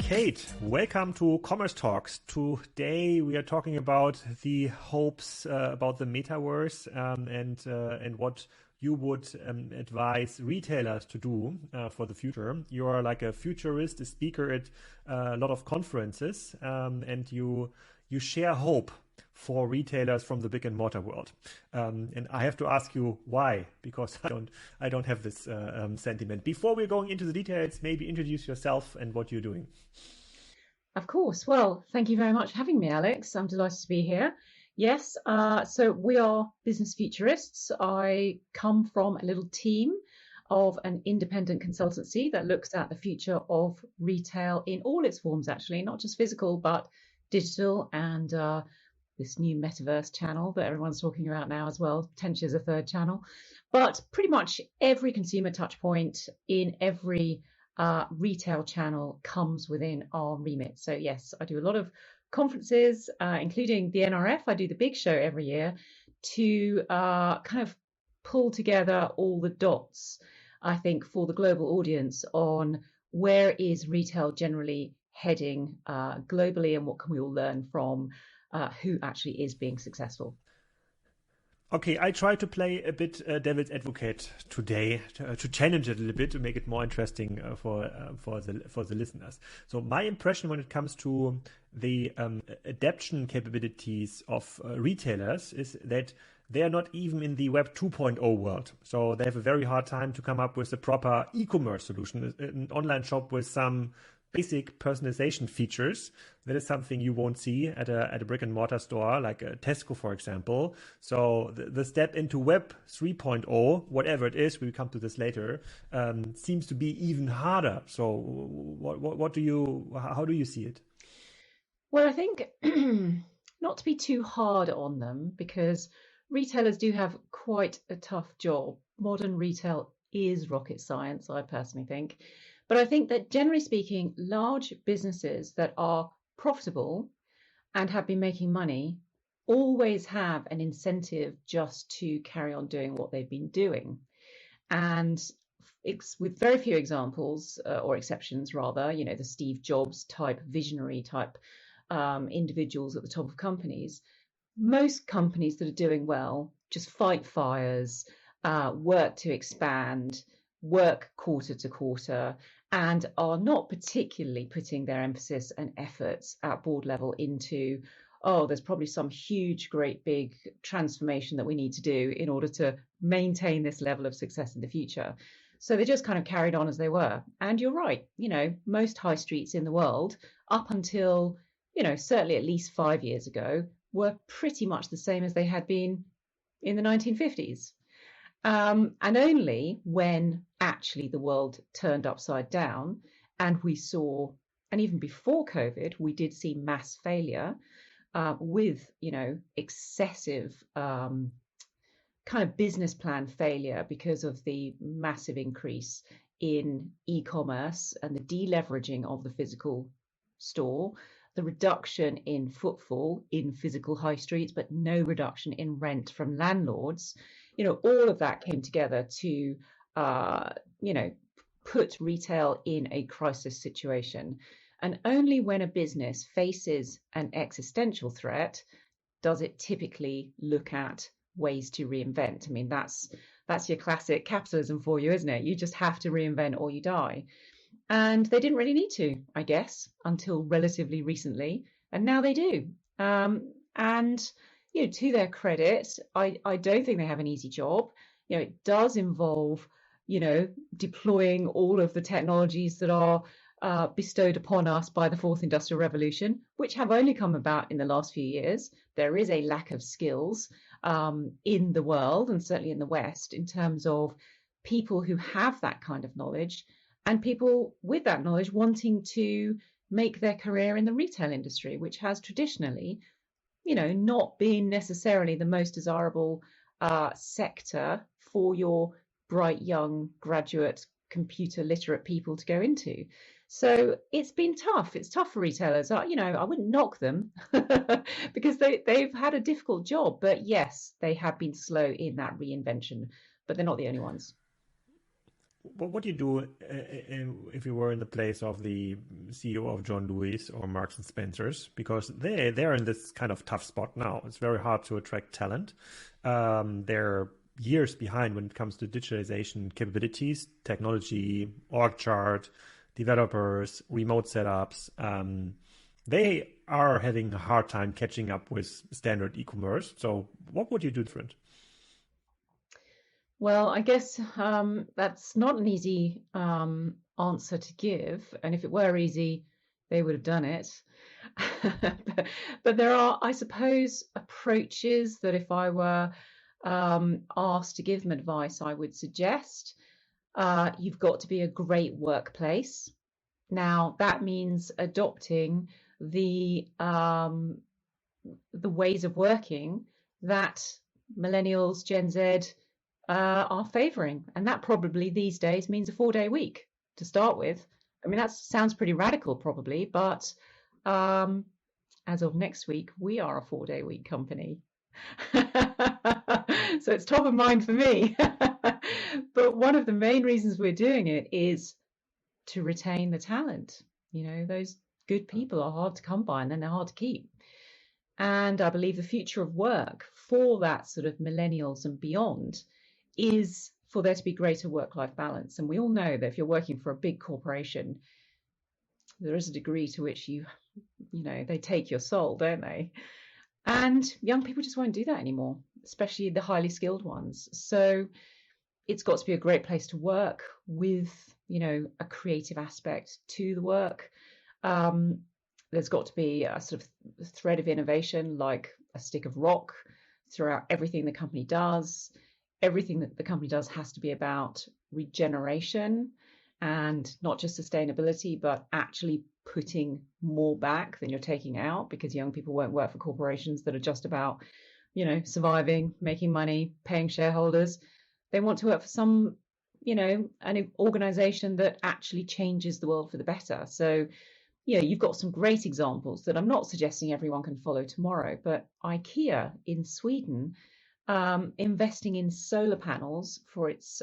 Kate, welcome to Commerce Talks. Today we are talking about the hopes about the metaverse and what you would advise retailers to do for the future. You are like a futurist, a speaker at a lot of conferences, and you share hope for retailers from the brick and mortar world. And I have to ask you why, because I don't have this sentiment. Before we're going into the details, maybe introduce yourself and what you're doing. Of course. Well, thank you very much for having me, Alex. I'm delighted to be here. Yes, so we are business futurists. I come from a little team of an independent consultancy that looks at the future of retail in all its forms, actually, not just physical, but digital and this new metaverse channel that everyone's talking about now as well, potentially as a third channel. But pretty much every consumer touch point in every retail channel comes within our remit. So yes, I do a lot of conferences, including the NRF. I do the big show every year to kind of pull together all the dots, I think, for the global audience on where is retail generally heading globally and what can we all learn from who actually is being successful. Okay, I try to play a bit devil's advocate today to challenge it a little bit to make it more interesting for the listeners. So my impression when it comes to the adaptation capabilities of retailers is that they are not even in the Web 2.0 world. So they have a very hard time to come up with a proper e-commerce solution, an online shop with some basic personalization features. That is something you won't see at a brick and mortar store like a Tesco, for example. So the step into Web 3.0, whatever it is, we'll come to this later, seems to be even harder. So how do you see it? Well, I think not to be too hard on them, because retailers do have quite a tough job. Modern retail is rocket science, I personally think. But I think that generally speaking, large businesses that are profitable and have been making money always have an incentive just to carry on doing what they've been doing. And it's with very few examples or exceptions, rather, you know, the Steve Jobs type, visionary type individuals at the top of companies. Most companies that are doing well just fight fires, work to expand, work quarter to quarter, and are not particularly putting their emphasis and efforts at board level into, there's probably some huge, great, big transformation that we need to do in order to maintain this level of success in the future. So they just kind of carried on as they were. And you're right, you know, most high streets in the world, up until, you know, certainly at least 5 years ago, were pretty much the same as they had been in the 1950s. And only when actually the world turned upside down and we saw, and even before COVID, we did see mass failure with, you know, excessive kind of business plan failure because of the massive increase in e-commerce and the deleveraging of the physical store, the reduction in footfall in physical high streets, but no reduction in rent from landlords. You know, all of that came together to, you know, put retail in a crisis situation. And only when a business faces an existential threat does it typically look at ways to reinvent. I mean, that's your classic capitalism for you, isn't it? You just have to reinvent or you die. And they didn't really need to, I guess, until relatively recently. And now they do. And you know, to their credit, I don't think they have an easy job. You know, it does involve, you know, deploying all of the technologies that are bestowed upon us by the fourth industrial revolution, which have only come about in the last few years. There is a lack of skills in the world, and certainly in the West, in terms of people who have that kind of knowledge and people with that knowledge wanting to make their career in the retail industry, which has traditionally, you know, not being necessarily the most desirable sector for your bright young graduate computer literate people to go into. So it's been tough. It's tough for retailers. You know, I wouldn't knock them because they've had a difficult job. But yes, they have been slow in that reinvention, but they're not the only ones. What do you do if you were in the place of the CEO of John Lewis or Marks and Spencers? Because they're in this kind of tough spot now. It's very hard to attract talent. They're years behind when it comes to digitalization capabilities, technology, org chart, developers, remote setups. They are having a hard time catching up with standard e-commerce. So what would you do different? Well, I guess that's not an easy answer to give. And if it were easy, they would have done it. But there are, I suppose, approaches that if I were asked to give them advice, I would suggest. You've got to be a great workplace. Now, that means adopting the ways of working that millennials, Gen Z, are favouring, and that probably these days means a 4-day week to start with. I mean, that sounds pretty radical, probably, but as of next week, we are a 4-day week company. So it's top of mind for me. But one of the main reasons we're doing it is to retain the talent. You know, those good people are hard to come by, and then they're hard to keep. And I believe the future of work for that sort of millennials and beyond is for there to be greater work-life balance. And we all know that if you're working for a big corporation, there is a degree to which you know, they take your soul, don't they? And young people just won't do that anymore, especially the highly skilled ones. So it's got to be a great place to work with, you know, a creative aspect to the work. There's got to be a sort of thread of innovation, like a stick of rock throughout everything the company does. Everything that the company does has to be about regeneration and not just sustainability, but actually putting more back than you're taking out, because young people won't work for corporations that are just about, you know, surviving, making money, paying shareholders. They want to work for some, you know, an organization that actually changes the world for the better. So, you know, you've got some great examples that I'm not suggesting everyone can follow tomorrow, but IKEA in Sweden, investing in solar panels for its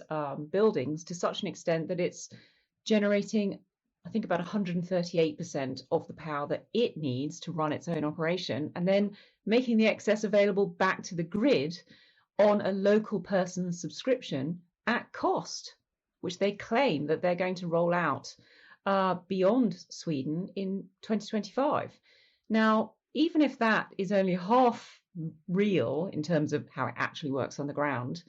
buildings to such an extent that it's generating, I think, about 138% of the power that it needs to run its own operation, and then making the excess available back to the grid on a local person's subscription at cost, which they claim that they're going to roll out beyond Sweden in 2025. Now, even if that is only half real in terms of how it actually works on the ground,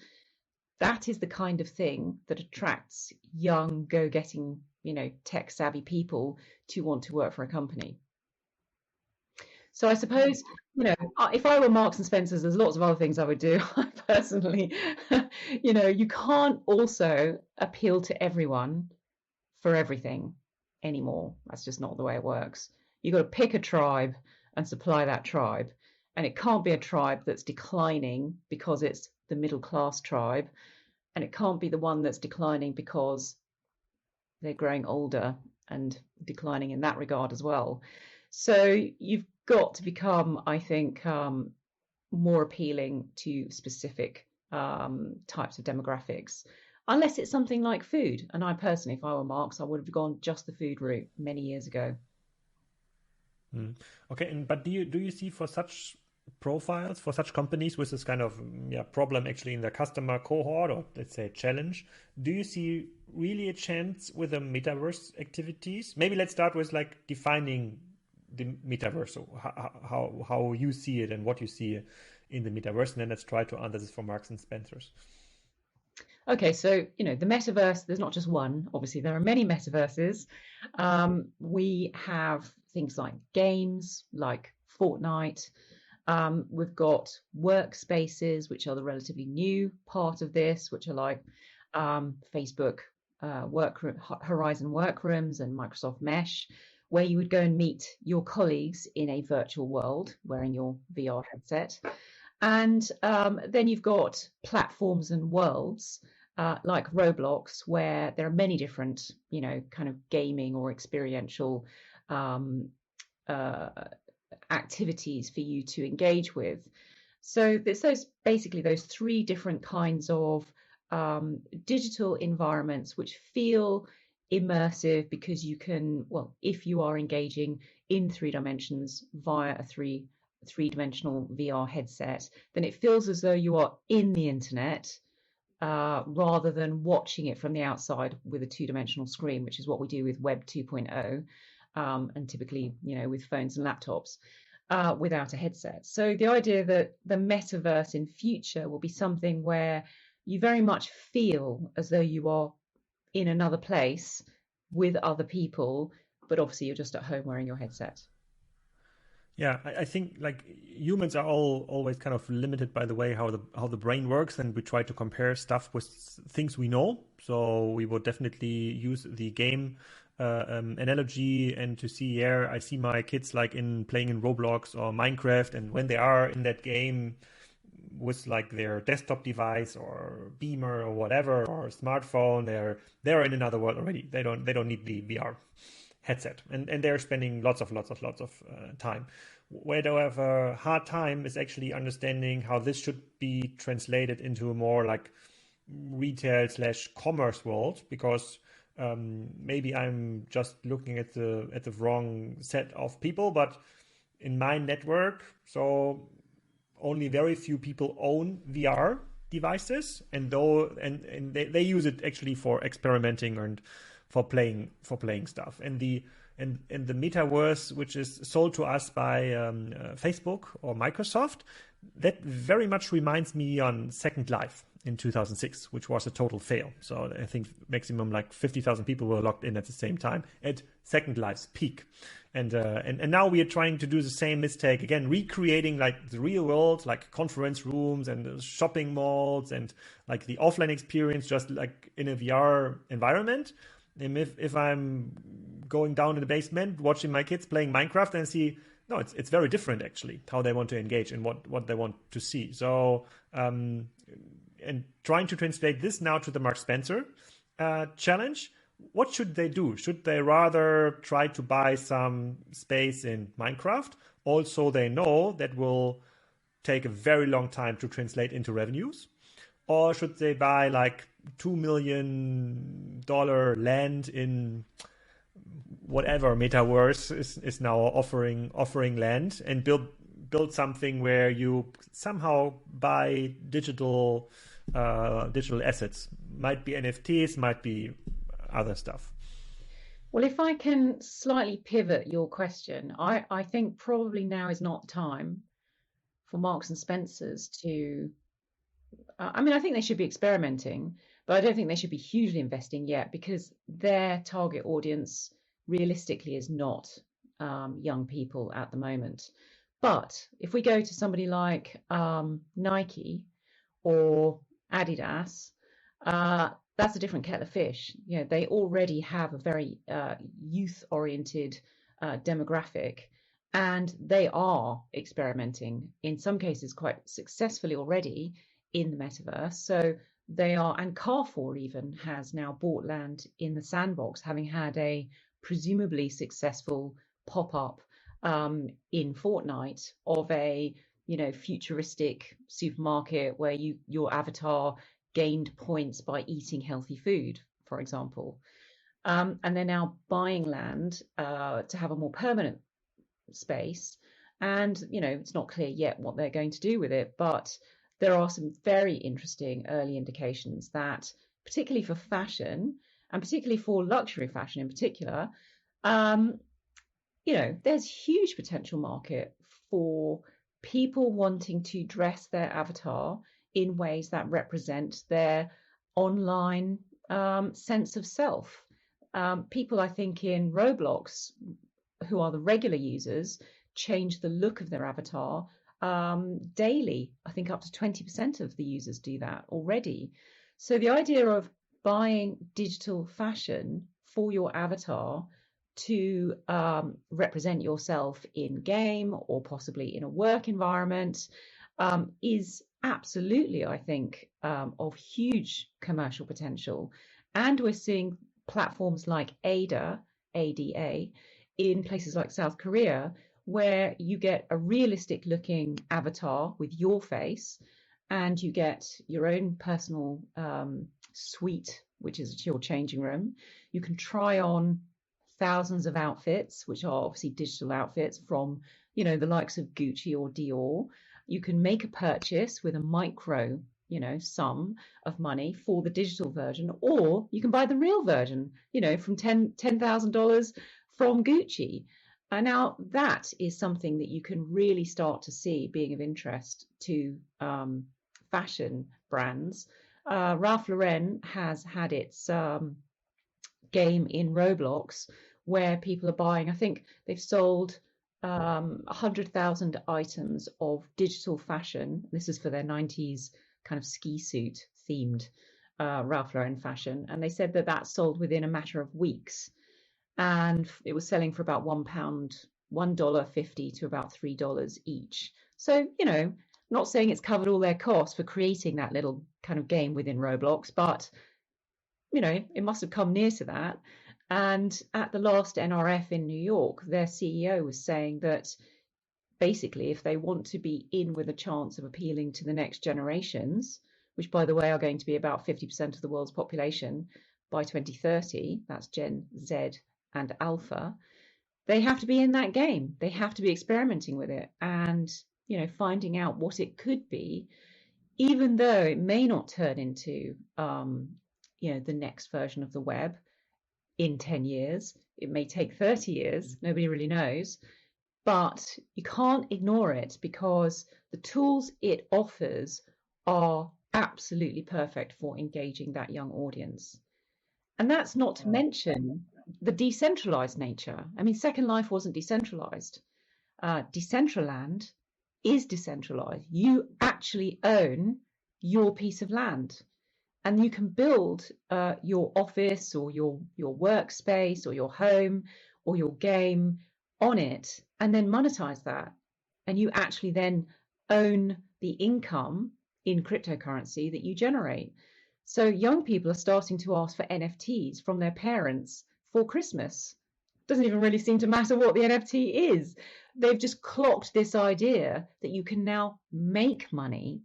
that is the kind of thing that attracts young, go-getting, you know, tech-savvy people to want to work for a company. So I suppose, you know, if I were Marks and Spencers, there's lots of other things I would do. Personally, you know, you can't also appeal to everyone for everything anymore. That's just not the way it works. You've got to pick a tribe and supply that tribe. And it can't be a tribe that's declining because it's the middle class tribe. And it can't be the one that's declining because they're growing older and declining in that regard as well. So you've got to become, I think, more appealing to specific types of demographics, unless it's something like food. And I personally, if I were Marks, I would have gone just the food route many years ago. Okay, but do you see for such profiles, for such companies with this kind of problem actually in their customer cohort, or let's say challenge, do you see really a chance with the metaverse activities? Maybe let's start with like defining the metaverse, so how you see it and what you see in the metaverse, and then let's try to answer this for Marks and Spencers. Okay, so, you know, the metaverse, there's not just one. Obviously, there are many metaverses. We have things like games, like Fortnite. We've got workspaces, which are the relatively new part of this, which are like Facebook Horizon Workrooms and Microsoft Mesh, where you would go and meet your colleagues in a virtual world wearing your VR headset. And then you've got platforms and worlds like Roblox, where there are many different, you know, kind of gaming or experiential activities for you to engage with. So there's basically those three different kinds of digital environments which feel immersive because you can, well, if you are engaging in 3 dimensions via a three-dimensional VR headset, then it feels as though you are in the internet rather than watching it from the outside with a 2-dimensional screen, which is what we do with Web 2.0 and typically, with phones and laptops without a headset. So the idea that the metaverse in future will be something where you very much feel as though you are in another place with other people, but obviously you're just at home wearing your headset. Yeah, I think like humans are always kind of limited by the way how the brain works, and we try to compare stuff with things we know. So we would definitely use the game analogy, and to see, I see my kids like playing in Roblox or Minecraft, and when they are in that game with like their desktop device or beamer or whatever or smartphone, they're in another world already. They don't need the VR headset, and they're spending lots of time. Where they have a hard time is actually understanding how this should be translated into a more like retail / commerce world, because maybe I'm just looking at the wrong set of people, but in my network, so only very few people own VR devices, and they use it actually for experimenting and for playing stuff. And the metaverse, which is sold to us by Facebook or Microsoft, that very much reminds me on Second Life in 2006, which was a total fail. So I think maximum like 50,000 people were logged in at the same time at Second Life's peak. And now we are trying to do the same mistake again, recreating like the real world, like conference rooms and shopping malls and like the offline experience, just like in a VR environment. And if I'm going down in the basement, watching my kids playing Minecraft, and see, no, it's very different actually, how they want to engage and what they want to see. So, and trying to translate this now to the Mark Spencer challenge, what should they do? Should they rather try to buy some space in Minecraft? Also, they know that will take a very long time to translate into revenues. Or should they buy like $2 million land in whatever metaverse is now offering land, and build something where you somehow buy digital assets? Might be NFTs, might be other stuff. Well, if I can slightly pivot your question, I think probably now is not the time for Marks and Spencers to. I think they should be experimenting, but I don't think they should be hugely investing yet, because their target audience realistically is not young people at the moment. But if we go to somebody like Nike or Adidas, that's a different kettle of fish. They already have a very youth-oriented demographic, and they are experimenting in some cases quite successfully already in the metaverse. So they are, and Carrefour even has now bought land in the sandbox, having had a presumably successful pop-up in Fortnite of a futuristic supermarket where your avatar gained points by eating healthy food, for example. And they're now buying land to have a more permanent space. And, it's not clear yet what they're going to do with it, but there are some very interesting early indications that, particularly for fashion, and particularly for luxury fashion in particular, there's huge potential market for people wanting to dress their avatar in ways that represent their online sense of self. People, I think, in Roblox, who are the regular users, change the look of their avatar daily. I think up to 20% of the users do that already. So the idea of buying digital fashion for your avatar to represent yourself in game or possibly in a work environment is absolutely, I think, of huge commercial potential. And we're seeing platforms like ADA, in places like South Korea, where you get a realistic looking avatar with your face, and you get your own personal suite, which is your changing room. You can try on thousands of outfits, which are obviously digital outfits from, the likes of Gucci or Dior. You can make a purchase with a micro, sum of money for the digital version, or you can buy the real version, from $10,000 from Gucci. And now that is something that you can really start to see being of interest to fashion brands. Ralph Lauren has had its game in Roblox where people are buying, I think they've sold 100,000 items of digital fashion. This is for their 90s kind of ski suit themed Ralph Lauren fashion. And they said that sold within a matter of weeks. And it was selling for about £1, $1.50 to about $3 each. So, not saying it's covered all their costs for creating that little kind of game within Roblox, but it must have come near to that. And at the last NRF in New York, their CEO was saying that basically if they want to be in with a chance of appealing to the next generations, which by the way are going to be about 50% of the world's population by 2030, that's Gen Z and Alpha, they have to be in that game. They have to be experimenting with it and, finding out what it could be, even though it may not turn into, the next version of the web in 10 years. It may take 30 years. Nobody really knows. But you can't ignore it because the tools it offers are absolutely perfect for engaging that young audience. And that's not to mention the decentralized nature. I mean, Second Life wasn't decentralized. Decentraland is decentralized. You actually own your piece of land. And you can build your office or your workspace or your home or your game on it and then monetize that. And you actually then own the income in cryptocurrency that you generate. So young people are starting to ask for NFTs from their parents for Christmas. Doesn't even really seem to matter what the NFT is. They've just clocked this idea that you can now make money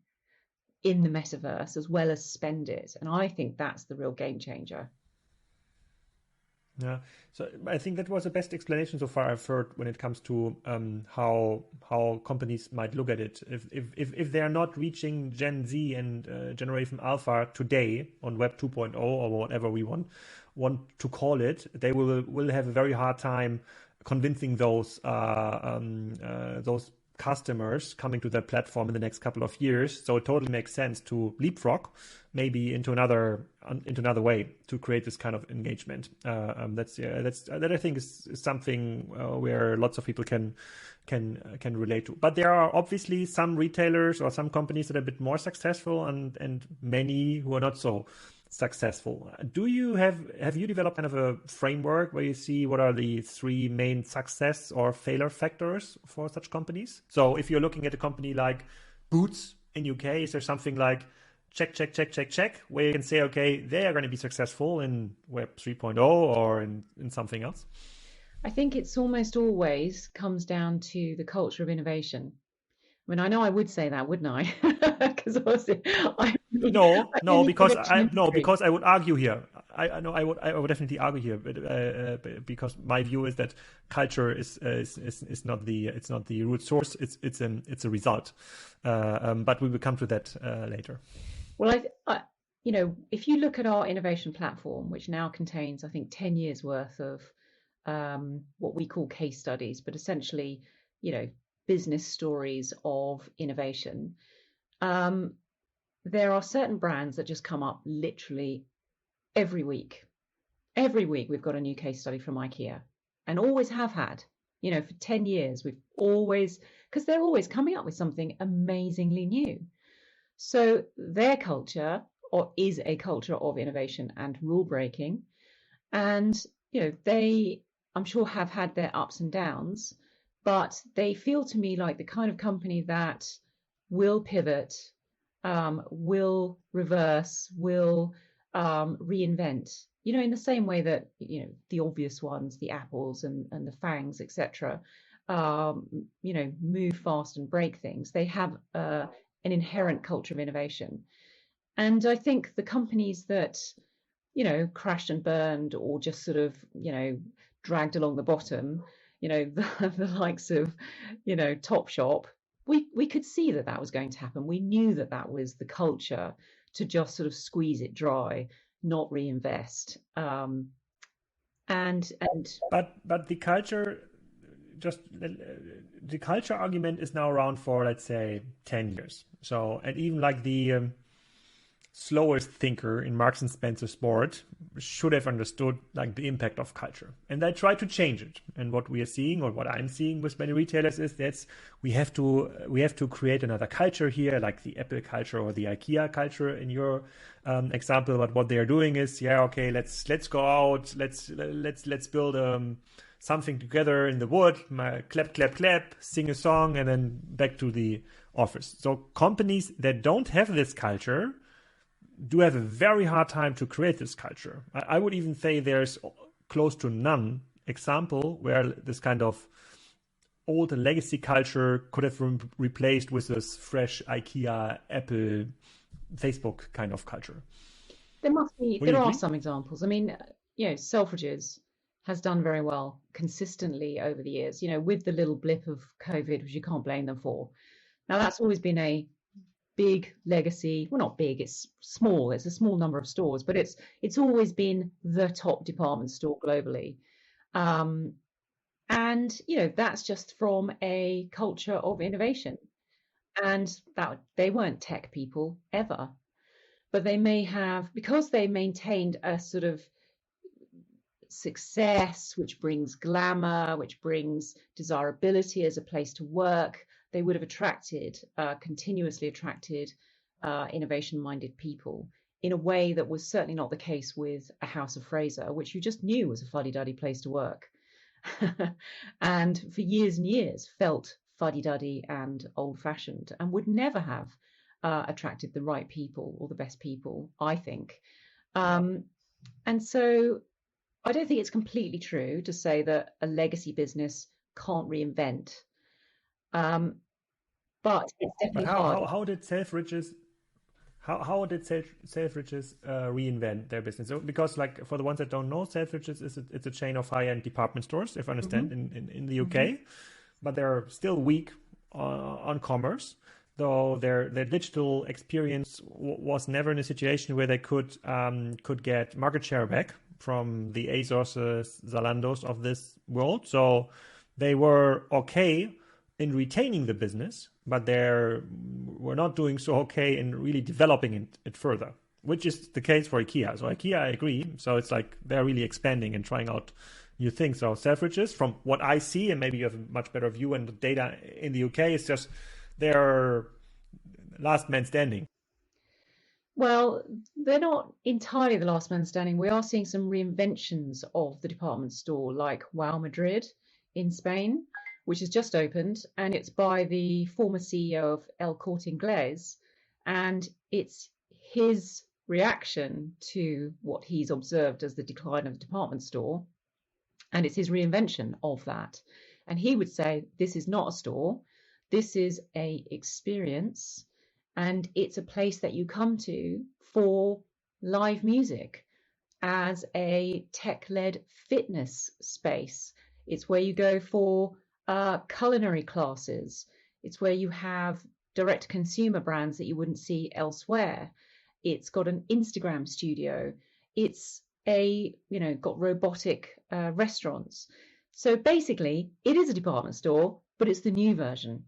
in the metaverse as well as spend it. And I think that's the real game changer. Yeah, so I think that was the best explanation so far I've heard when it comes to how companies might look at it. If they are not reaching Gen Z and Generation Alpha today on Web 2.0 or whatever we want to call it, they will have a very hard time convincing those customers coming to their platform in the next couple of years. So it totally makes sense to leapfrog maybe into another way to create this kind of engagement. That I think is something where lots of people can relate to. But there are obviously some retailers or some companies that are a bit more successful and many who are not so successful. Have you developed kind of a framework where you see what are the three main success or failure factors for such companies? So if you're looking at a company like Boots in UK, is there something like check, where you can say, okay, they are going to be successful in Web 3.0 or in something else? I think it's almost always comes down to the culture of innovation. I mean, I know I would say that, wouldn't I? Because obviously, because I would argue here. I would definitely argue here, because my view is that culture is not the root source. It's a result. But we will come to that later. Well, if you look at our innovation platform, which now contains, I think, 10 years worth of what we call case studies, but essentially, business stories of innovation. There are certain brands that just come up literally every week. Every week we've got a new case study from IKEA, and always have had. For 10 years we've always, because they're always coming up with something amazingly new. So their culture is a culture of innovation and rule breaking, and they, I'm sure, have had their ups and downs. But they feel to me like the kind of company that will pivot, will reverse, will reinvent, in the same way that, the obvious ones, the Apples and the Fangs, etc., move fast and break things. They have an inherent culture of innovation. And I think the companies that, crashed and burned or just sort of, dragged along the bottom, the likes of, Topshop, we could see that was going to happen. We knew that was the culture, to just sort of squeeze it dry, not reinvest. And But the culture, just the culture argument is now around for, let's say, 10 years. So, and even like the slowest thinker in Marks and Spencer Sport should have understood like the impact of culture, and they try to change it. And what we are seeing, or what I'm seeing with many retailers, is that we have to create another culture here, like the Apple culture or the IKEA culture in your example. But what they are doing is, okay, let's go out, let's build something together in the wood, clap clap clap, sing a song, and then back to the office. So companies that don't have this culture do have a very hard time to create this culture. I would even say there's close to none example where this kind of old legacy culture could have been replaced with this fresh IKEA, Apple, Facebook kind of culture. There are some examples. I mean, Selfridges has done very well consistently over the years, with the little blip of COVID, which you can't blame them for. Now, that's always been a big legacy. Well, not big, it's small. It's a small number of stores, but it's always been the top department store globally. And, that's just from a culture of innovation. And that they weren't tech people ever, but they may have, because they maintained a sort of success, which brings glamour, which brings desirability as a place to work, they would have continuously attracted innovation-minded people in a way that was certainly not the case with a House of Fraser, which you just knew was a fuddy-duddy place to work. And for years and years felt fuddy-duddy and old-fashioned, and would never have attracted the right people or the best people, I think. And so I don't think it's completely true to say that a legacy business can't reinvent. But it's definitely hard. How did Selfridges reinvent their business? So, because like for the ones that don't know, Selfridges it's a chain of high-end department stores, if I understand, in the UK, but they're still weak on commerce. Though their digital experience was never in a situation where they could get market share back from the ASOS, Zalandos of this world. So they were okay in retaining the business, but we're not doing so okay in really developing it further, which is the case for IKEA. So IKEA, I agree. So it's like they're really expanding and trying out new things. So Selfridges, from what I see, and maybe you have a much better view and the data in the UK, is just they're last man standing. Well, they're not entirely the last man standing. We are seeing some reinventions of the department store, like Wow Madrid in Spain, which has just opened, and it's by the former CEO of El Corte Inglés, and it's his reaction to what he's observed as the decline of the department store, and it's his reinvention of that. And he would say, this is not a store, this is a experience, and it's a place that you come to for live music as a tech-led fitness space. It's where you go for culinary classes. It's where you have direct consumer brands that you wouldn't see elsewhere. It's got an Instagram studio. It's got robotic restaurants. So basically, it is a department store, but it's the new version.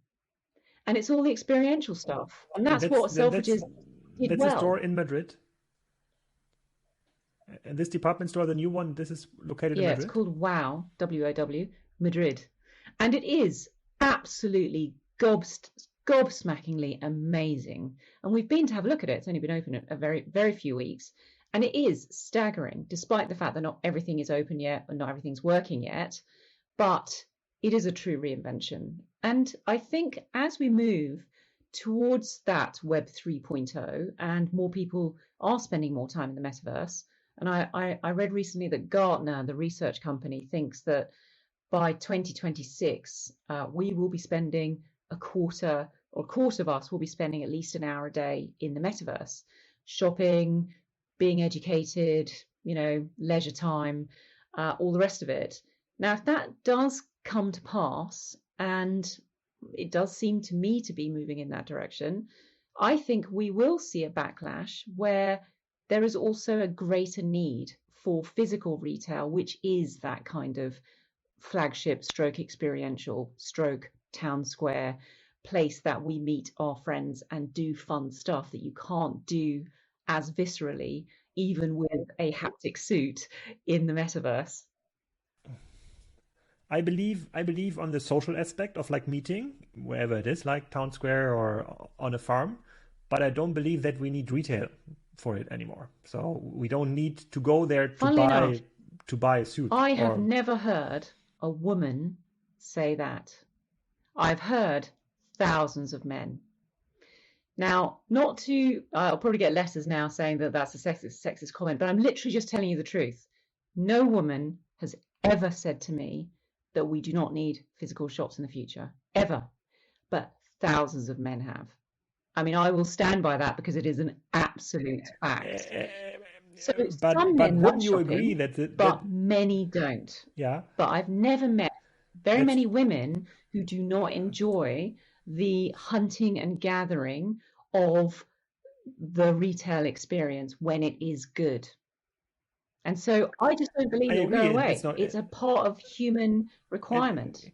And it's all the experiential stuff. And that's what Selfridges did well. That's a store in Madrid. And this department store, the new one, this is located in Madrid? Yeah, it's called WOW, W-O-W, Madrid. And it is absolutely gobsmackingly amazing. And we've been to have a look at it. It's only been open a very, very few weeks. And it is staggering, despite the fact that not everything is open yet and not everything's working yet. But it is a true reinvention. And I think as we move towards that Web 3.0 and more people are spending more time in the metaverse, and I read recently that Gartner, the research company, thinks that by 2026, we will be spending a quarter or a quarter of us will be spending at least an hour a day in the metaverse, shopping, being educated, leisure time, all the rest of it. Now, if that does come to pass, and it does seem to me to be moving in that direction, I think we will see a backlash where there is also a greater need for physical retail, which is that kind of flagship stroke experiential stroke town square place that we meet our friends and do fun stuff that you can't do as viscerally, even with a haptic suit in the metaverse. I believe on the social aspect of like meeting, wherever it is, like town square or on a farm, but I don't believe that we need retail for it anymore. So we don't need to go there to buy a suit. I have never heard a woman say that. I've heard thousands of men. Now, not to, I'll probably get letters now saying that that's a sexist comment, but I'm literally just telling you the truth. No woman has ever said to me that we do not need physical shops in the future, ever. But thousands of men have. I mean, I will stand by that because it is an absolute fact. So some men love shopping, agree but many don't. Yeah. But I've never met very many women who do not enjoy the hunting and gathering of the retail experience when it is good. And so I just don't believe it will go away. It's a part of human requirement.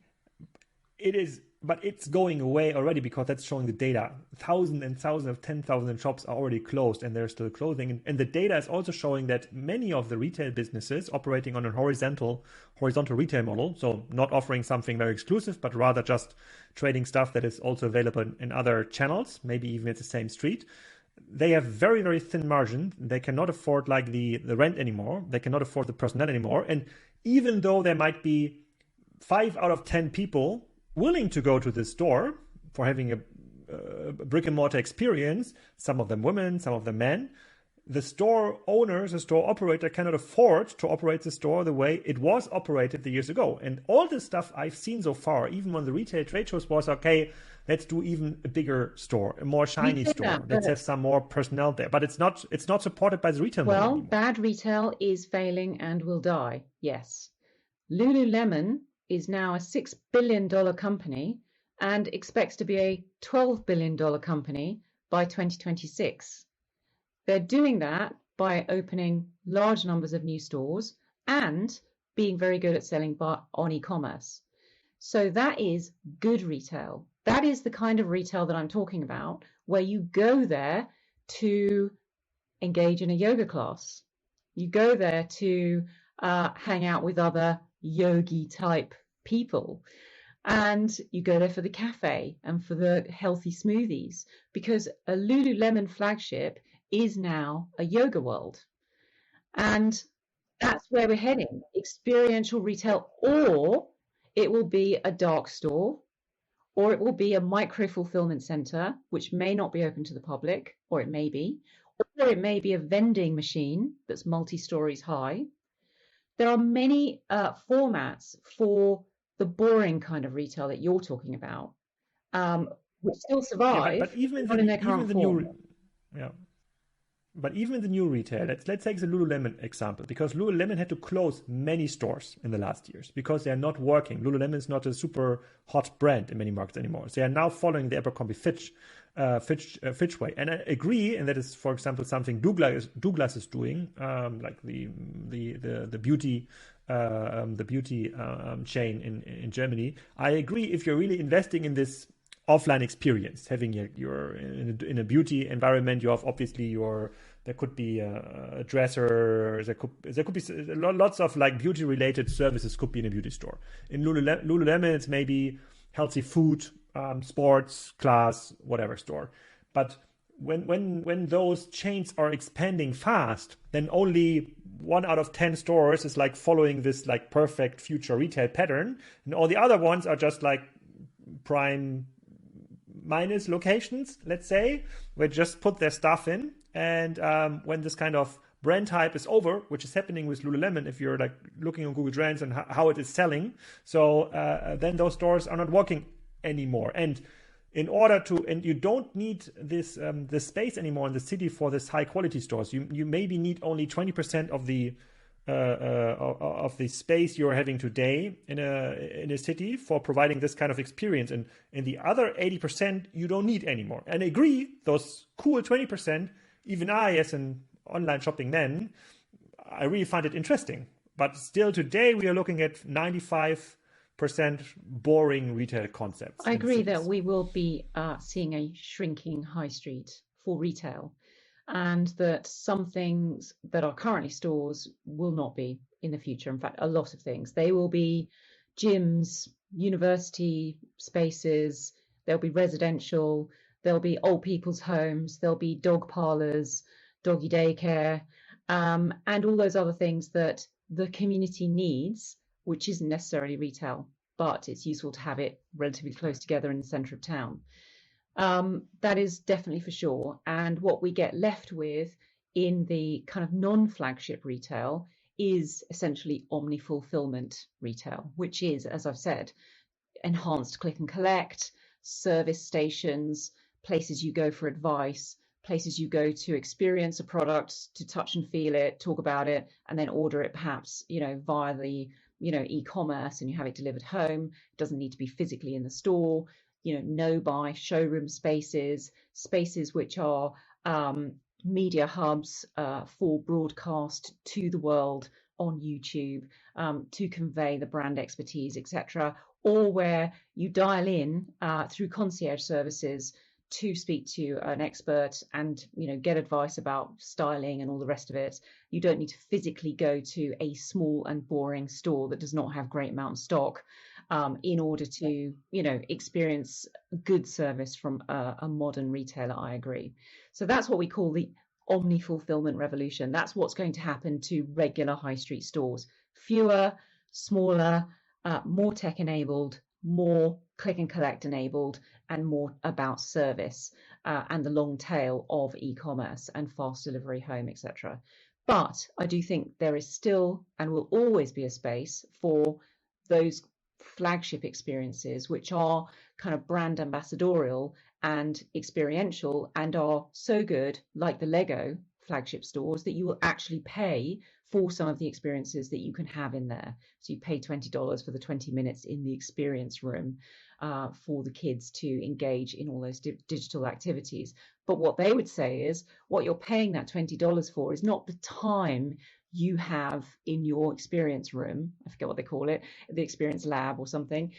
It is, but it's going away already because that's showing the data. Thousands and thousands of 10,000 shops are already closed and they're still closing. And the data is also showing that many of the retail businesses operating on a horizontal retail model, so not offering something very exclusive, but rather just trading stuff that is also available in other channels, maybe even at the same street. They have very, very thin margin. They cannot afford like the rent anymore. They cannot afford the personnel anymore. And even though there might be 5 out of 10 people willing to go to the store for having a brick and mortar experience, some of them women, some of them men, the store owner, the store operator cannot afford to operate the store the way it was operated the years ago. And all the stuff I've seen so far, even on the retail trade shows, was okay, let's do even a bigger store, a more shiny store. Let's have some more personnel there. But it's not supported by the retail model anymore. Bad retail is failing and will die, yes. Lululemon is now a $6 billion company and expects to be a $12 billion company by 2026. They're doing that by opening large numbers of new stores and being very good at selling on e-commerce. So that is good retail. That is the kind of retail that I'm talking about, where you go there to engage in a yoga class. You go there to hang out with other yogi type people. And you go there for the cafe and for the healthy smoothies, because a Lululemon flagship is now a yoga world. And that's where we're heading, experiential retail, or it will be a dark store, or it will be a micro-fulfillment center, which may not be open to the public, or it may be a vending machine that's multi-stories high. There are many formats for the boring kind of retail that you're talking about, which still survive, but even not in their current form. But even in the new retail, let's take the Lululemon example, because Lululemon had to close many stores in the last years because they are not working. Lululemon is not a super hot brand in many markets anymore. They are now following the Abercrombie Fitch way, and I agree. And that is, for example, something Douglas is doing, like the beauty chain in Germany. I agree. If you're really investing in this offline experience, having you're in a beauty environment, you have obviously there could be a dresser, there could be lots of like beauty related services could be in a beauty store. In Lululemon, it's maybe healthy food, sports, class, whatever store. But when those chains are expanding fast, then only 1 out of 10 stores is like following this like perfect future retail pattern, and all the other ones are just like prime minus locations, let's say, where just put their stuff in. And when this kind of brand hype is over, which is happening with Lululemon, if you're like looking on Google Trends and how it is selling, so then those stores are not working anymore. And in order to, and you don't need this space anymore in the city for this high quality stores. You maybe need only 20% of the space you're having today in a city for providing this kind of experience, and in the other 80% you don't need anymore. And I agree, those cool 20%, even I, as an online shopping man, I really find it interesting. But still today we are looking at 95% boring retail concepts. I agree that we will be seeing a shrinking high street for retail, and that some things that are currently stores will not be in the future. In fact, a lot of things. They will be gyms, university spaces, there'll be residential, there'll be old people's homes, there'll be dog parlours, doggy daycare, and all those other things that the community needs, which isn't necessarily retail, but it's useful to have it relatively close together in the centre of town. That is definitely for sure. And what we get left with in the kind of non-flagship retail is essentially omni-fulfillment retail, which is, as I've said, enhanced click and collect, service stations, places you go for advice, places you go to experience a product, to touch and feel it, talk about it, and then order it perhaps, via the, e-commerce, and you have it delivered home. It doesn't need to be physically in the store. No-buy showroom spaces which are media hubs for broadcast to the world on YouTube, to convey the brand expertise, etc., or where you dial in through concierge services to speak to an expert and get advice about styling and all the rest of it. You don't need to physically go to a small and boring store that does not have great amount of stock in order to experience good service from a modern retailer. I agree. So that's what we call the omni-fulfillment revolution. That's what's going to happen to regular high street stores. Fewer, smaller, more tech enabled, more click and collect enabled, and more about service and the long tail of e-commerce and fast delivery home, etc. But I do think there is still and will always be a space for those flagship experiences, which are kind of brand ambassadorial and experiential and are so good, like the Lego flagship stores, that you will actually pay for some of the experiences that you can have in there. So you pay $20 for the 20 minutes in the experience room for the kids to engage in all those digital activities. But what they would say is what you're paying that $20 for is not the time you have in your experience room. I forget what they call it, the experience lab or something.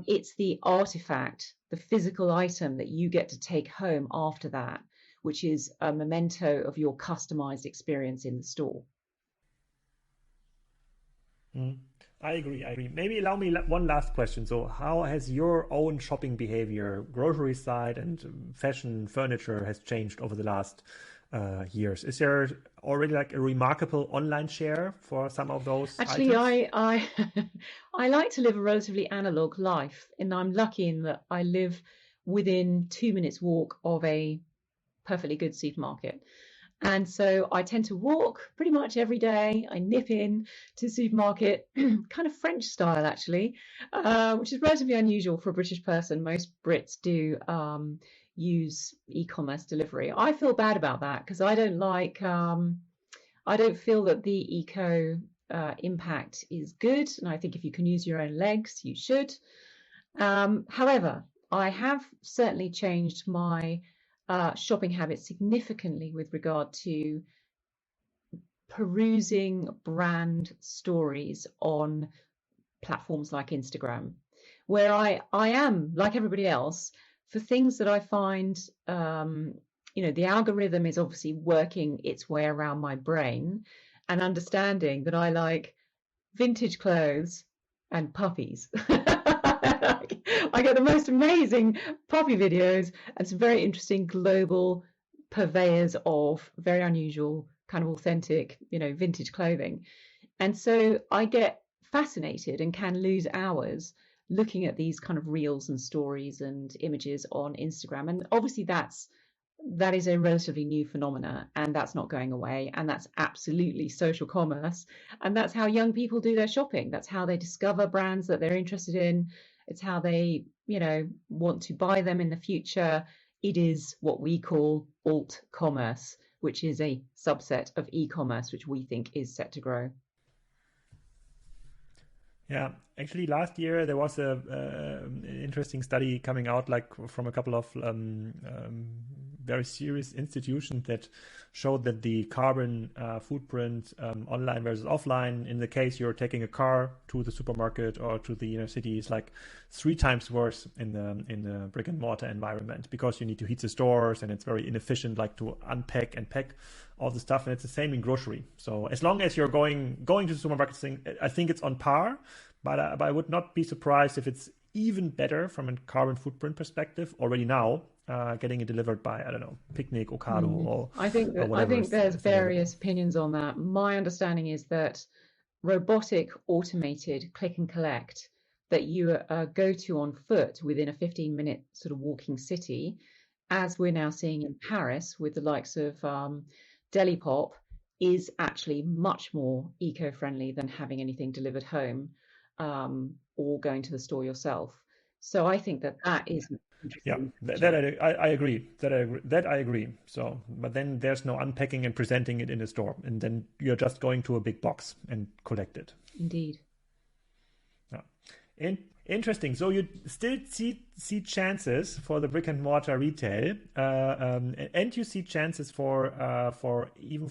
It's the artifact, the physical item that you get to take home after that, which is a memento of your customized experience in the store. I agree. Maybe allow me one last question. So how has your own shopping behavior, grocery side and fashion furniture, has changed over the last years? Is there already like a remarkable online share for some of those Actually, items? I like to live a relatively analog life, and I'm lucky in that I live within 2 minutes walk of a perfectly good supermarket. And so I tend to walk pretty much every day. I nip in to the supermarket, kind of French style actually, which is relatively unusual for a British person. Most Brits do use e-commerce delivery. I feel bad about that because I don't feel that the eco impact is good. And I think if you can use your own legs, you should. However, I have certainly changed my shopping habits significantly with regard to perusing brand stories on platforms like Instagram, where I am, like everybody else, for things that I find, the algorithm is obviously working its way around my brain and understanding that I like vintage clothes and puppies. I get the most amazing puppy videos and some very interesting global purveyors of very unusual, kind of authentic, vintage clothing. And so I get fascinated and can lose hours looking at these kind of reels and stories and images on Instagram. And obviously that is a relatively new phenomena, and that's not going away, and that's absolutely social commerce, and that's how young people do their shopping. That's how they discover brands that they're interested in, It's how they, want to buy them in the future. It is what we call alt commerce, which is a subset of e-commerce, which we think is set to grow. Yeah, actually, last year there was an interesting study coming out, like from a couple of very serious institutions that showed that the carbon footprint online versus offline, in the case you're taking a car to the supermarket or to the inner city, is like 3 times worse in the brick and mortar environment, because you need to heat the stores and it's very inefficient, like to unpack and pack all the stuff. And it's the same in grocery. So as long as you're going to the supermarket, I think it's on par, but I would not be surprised if it's even better from a carbon footprint perspective already now, getting it delivered by, I don't know, Picnic, Ocado, or I think there's various opinions on that. My understanding is that robotic, automated click and collect that you go to on foot within a 15-minute sort of walking city, as we're now seeing in Paris with the likes of Delipop, is actually much more eco-friendly than having anything delivered home or going to the store yourself. So I think that is I agree. That I agree. So, but then there's no unpacking and presenting it in the store, and then you're just going to a big box and collect it. Indeed. Yeah. Interesting. So you still see chances for the brick and mortar retail, and you see chances for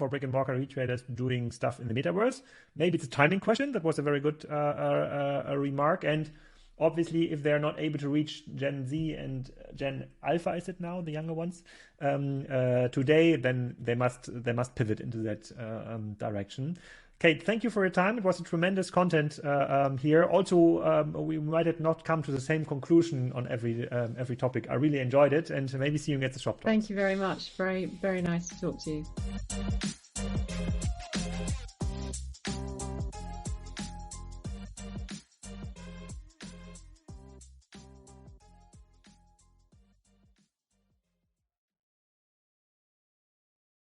brick and mortar retailers doing stuff in the metaverse. Maybe it's a timing question. That was a very good remark. And obviously, if they're not able to reach Gen Z and Gen Alpha, is it now, the younger ones, today, then they must pivot into that direction. Kate, thank you for your time. It was a tremendous content here. Also, we might have not come to the same conclusion on every topic. I really enjoyed it, and maybe see you at the shop talks. Thank you very much. Very, very nice to talk to you.